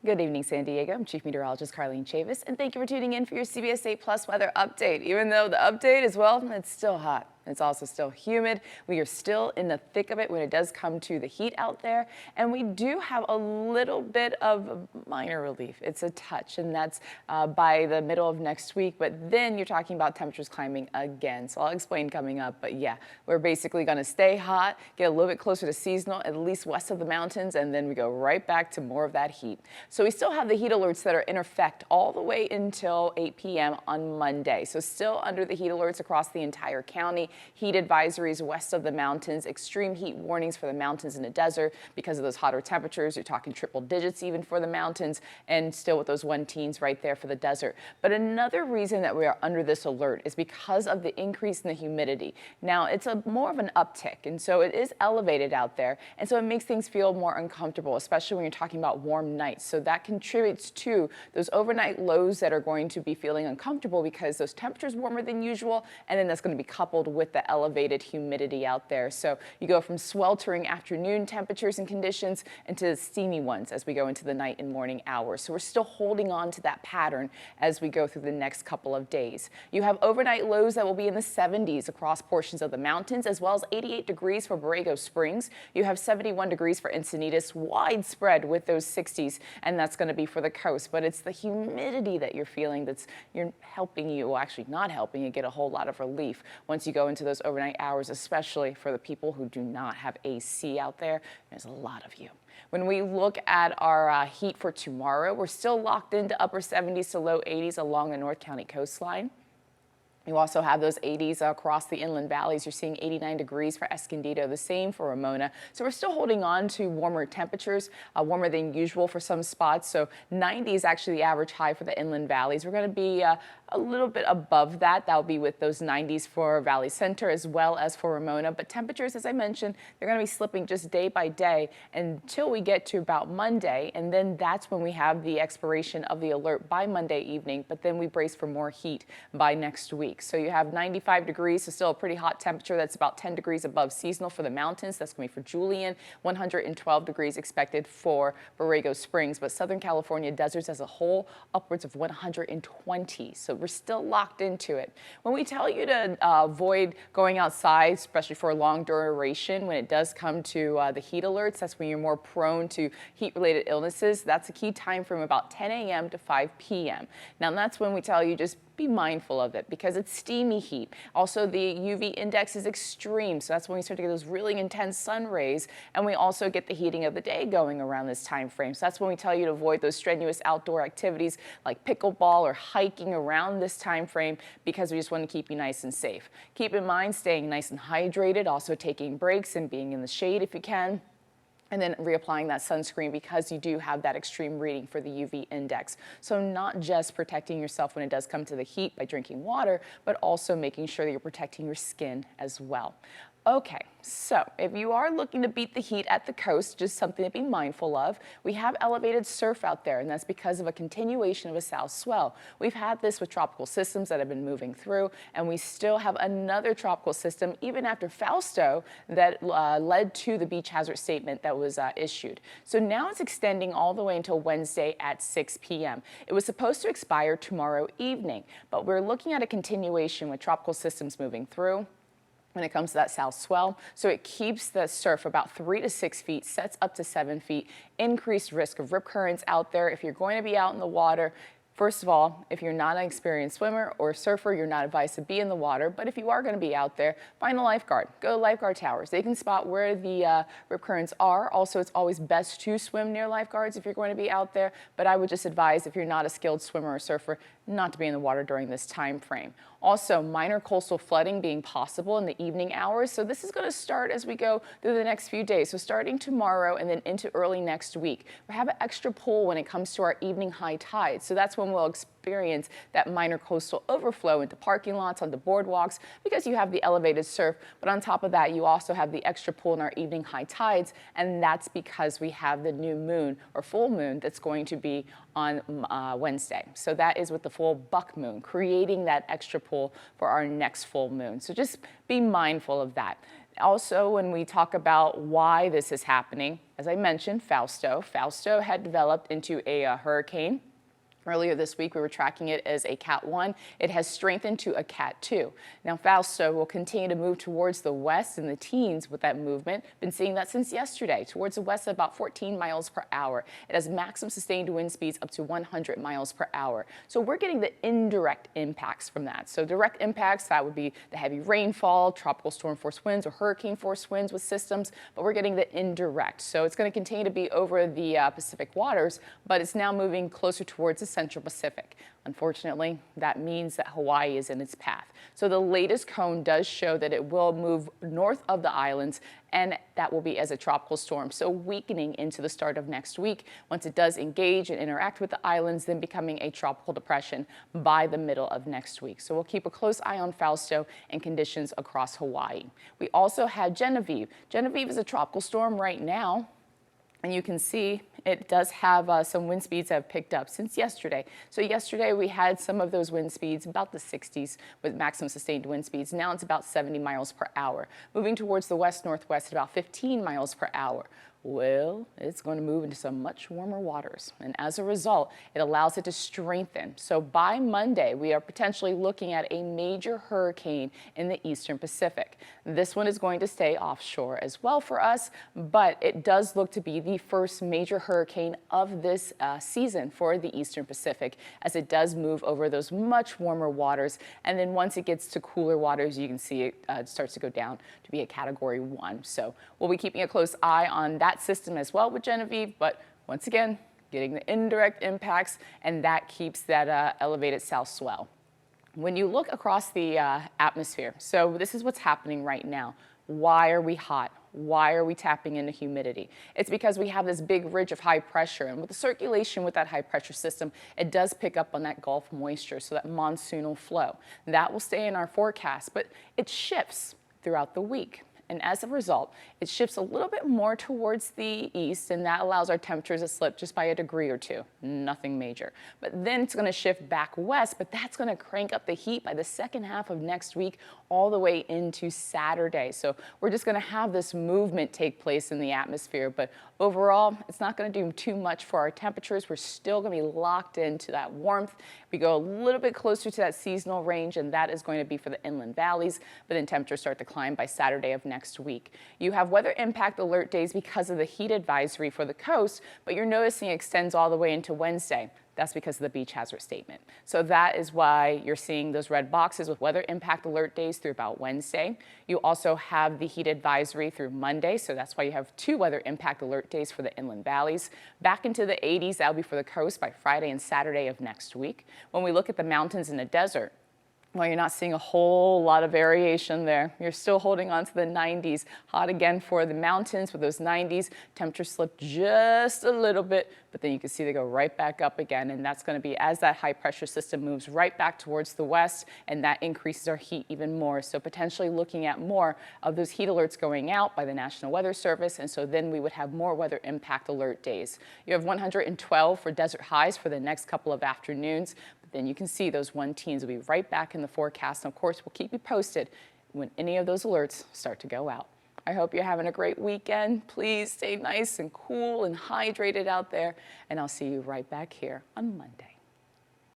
Good evening, San Diego. I'm Chief Meteorologist Karlene Chavis, and thank you for tuning in for your CBS 8 Plus weather update. Even though the update is, well, it's still hot. It's also still humid. We are still in the thick of it when it does come to the heat out there, and we do have a little bit of minor relief. It's a touch, and that's by the middle of next week, but then you're talking about temperatures climbing again. So I'll explain coming up, but yeah, we're basically going to stay hot, get a little bit closer to seasonal, at least west of the mountains, and then we go right back to more of that heat. So we still have the heat alerts that are in effect all the way until 8 p.m. on Monday. So still under the heat alerts across the entire county. Heat advisories west of the mountains, extreme heat warnings for the mountains and the desert because of those hotter temperatures. You're talking triple digits even for the mountains, and still with those 1 teens right there for the desert. But another reason that we are under this alert is because of the increase in the humidity. Now, it's more of an uptick, and so it is elevated out there, and so it makes things feel more uncomfortable, especially when you're talking about warm nights. So that contributes to those overnight lows that are going to be feeling uncomfortable because those temperatures warmer than usual, and then that's going to be coupled with the elevated humidity out there. So you go from sweltering afternoon temperatures and conditions into steamy ones as we go into the night and morning hours. So we're still holding on to that pattern as we go through the next couple of days. You have overnight lows that will be in the 70s across portions of the mountains, as well as 88 degrees for Borrego Springs. You have 71 degrees for Encinitas, widespread with those 60s, and that's going to be for the coast. But it's the humidity that you're feeling you're helping you, well, actually not helping you get a whole lot of relief once you go into those overnight hours, especially for the people who do not have AC out there. There's a lot of you. When we look at our heat for tomorrow, we're still locked into upper 70s to low 80s along the North County coastline. You also have those 80s across the inland valleys. You're seeing 89 degrees for Escondido, the same for Ramona. So we're still holding on to warmer temperatures, warmer than usual for some spots. So 90 is actually the average high for the inland valleys. We're going to be a little bit above that. That'll be with those 90s for Valley Center as well as for Ramona. But temperatures, as I mentioned, they're going to be slipping just day by day until we get to about Monday. And then that's when we have the expiration of the alert by Monday evening. But then we brace for more heat by next week. So you have 95 degrees, so still a pretty hot temperature. That's about 10 degrees above seasonal for the mountains. That's going to be for Julian. 112 degrees expected for Borrego Springs. But Southern California deserts as a whole, upwards of 120. So we're still locked into it. When we tell you to avoid going outside, especially for a long duration, when it does come to the heat alerts, that's when you're more prone to heat-related illnesses. That's a key time from about 10 a.m. to 5 p.m. Now, that's when we tell you just be mindful of it because it's steamy heat. Also, the UV index is extreme, so that's when we start to get those really intense sun rays, and we also get the heating of the day going around this time frame. So that's when we tell you to avoid those strenuous outdoor activities like pickleball or hiking around this time frame because we just want to keep you nice and safe. Keep in mind staying nice and hydrated, also taking breaks and being in the shade if you can, and then reapplying that sunscreen because you do have that extreme reading for the UV index. So not just protecting yourself when it does come to the heat by drinking water, but also making sure that you're protecting your skin as well. Okay, so if you are looking to beat the heat at the coast, just something to be mindful of, we have elevated surf out there, and that's because of a continuation of a south swell. We've had this with tropical systems that have been moving through, and we still have another tropical system, even after Fausto, that led to the beach hazard statement that was issued. So now it's extending all the way until Wednesday at 6 p.m. It was supposed to expire tomorrow evening, but we're looking at a continuation with tropical systems moving through when it comes to that south swell. So it keeps the surf about 3 to 6 feet, sets up to 7 feet, increased risk of rip currents out there. If you're going to be out in the water, first of all, if you're not an experienced swimmer or surfer, you're not advised to be in the water. But if you are going to be out there, find a lifeguard. Go to lifeguard towers. They can spot where the rip currents are. Also, it's always best to swim near lifeguards if you're going to be out there. But I would just advise, if you're not a skilled swimmer or surfer, not to be in the water during this time frame. Also, minor coastal flooding being possible in the evening hours. So this is going to start as we go through the next few days. So starting tomorrow and then into early next week. We have an extra pull when it comes to our evening high tides. So that's when we'll experience that minor coastal overflow into parking lots, onto boardwalks, because you have the elevated surf. But on top of that, you also have the extra pull in our evening high tides, and that's because we have the new moon or full moon that's going to be on Wednesday. So that is with the full buck moon, creating that extra pull for our next full moon. So just be mindful of that. Also, when we talk about why this is happening, as I mentioned, Fausto had developed into a hurricane. Earlier this week, we were tracking it as a Cat 1. It has strengthened to a Cat 2. Now, Fausto will continue to move towards the west in the teens with that movement. Been seeing that since yesterday, towards the west at about 14 miles per hour. It has maximum sustained wind speeds up to 100 miles per hour. So we're getting the indirect impacts from that. So direct impacts, that would be the heavy rainfall, tropical storm force winds or hurricane force winds with systems, but we're getting the indirect. So it's going to continue to be over the Pacific waters, but it's now moving closer towards the Central Pacific. Unfortunately, that means that Hawaii is in its path. So the latest cone does show that it will move north of the islands, and that will be as a tropical storm. So weakening into the start of next week. Once it does engage and interact with the islands, then becoming a tropical depression by the middle of next week. So we'll keep a close eye on Fausto and conditions across Hawaii. We also had Genevieve. Genevieve is a tropical storm right now. And you can see it does have some wind speeds that have picked up since yesterday. So yesterday we had some of those wind speeds, about the 60s with maximum sustained wind speeds. Now it's about 70 miles per hour. Moving towards the west-northwest at about 15 miles per hour. Well, it's going to move into some much warmer waters. And as a result, it allows it to strengthen. So by Monday, we are potentially looking at a major hurricane in the eastern Pacific. This one is going to stay offshore as well for us, but it does look to be the first major hurricane of this season for the eastern Pacific, as it does move over those much warmer waters. And then once it gets to cooler waters, you can see it starts to go down to be a Category 1. So we'll be keeping a close eye on that system as well with Genevieve, but once again, getting the indirect impacts, and that keeps that elevated south swell. When you look across the atmosphere, so this is what's happening right now. Why are we hot? Why are we tapping into humidity? It's because we have this big ridge of high pressure, and with the circulation with that high pressure system, it does pick up on that Gulf moisture, so that monsoonal flow. That will stay in our forecast, but it shifts throughout the week. And as a result, it shifts a little bit more towards the east, and that allows our temperatures to slip just by a degree or two. Nothing major. But then it's going to shift back west, but that's going to crank up the heat by the second half of next week all the way into Saturday. So we're just going to have this movement take place in the atmosphere. But overall, it's not going to do too much for our temperatures. We're still going to be locked into that warmth. We go a little bit closer to that seasonal range, and that is going to be for the inland valleys. But then temperatures start to climb by Saturday of next week. You have weather impact alert days because of the heat advisory for the coast, but you're noticing it extends all the way into Wednesday. That's because of the beach hazard statement. So that is why you're seeing those red boxes with weather impact alert days through about Wednesday. You also have the heat advisory through Monday, so that's why you have 2 weather impact alert days for the inland valleys. Back into the 80s, that'll be for the coast by Friday and Saturday of next week. When we look at the mountains and the desert, well, you're not seeing a whole lot of variation there. You're still holding on to the 90s. Hot again for the mountains with those 90s. Temperatures slip just a little bit, but then you can see they go right back up again. And that's going to be as that high pressure system moves right back towards the west, and that increases our heat even more. So potentially looking at more of those heat alerts going out by the National Weather Service. And so then we would have more weather impact alert days. You have 112 for desert highs for the next couple of afternoons. Then you can see those 1 teens will be right back in the forecast. And of course, we'll keep you posted when any of those alerts start to go out. I hope you're having a great weekend. Please stay nice and cool and hydrated out there. And I'll see you right back here on Monday.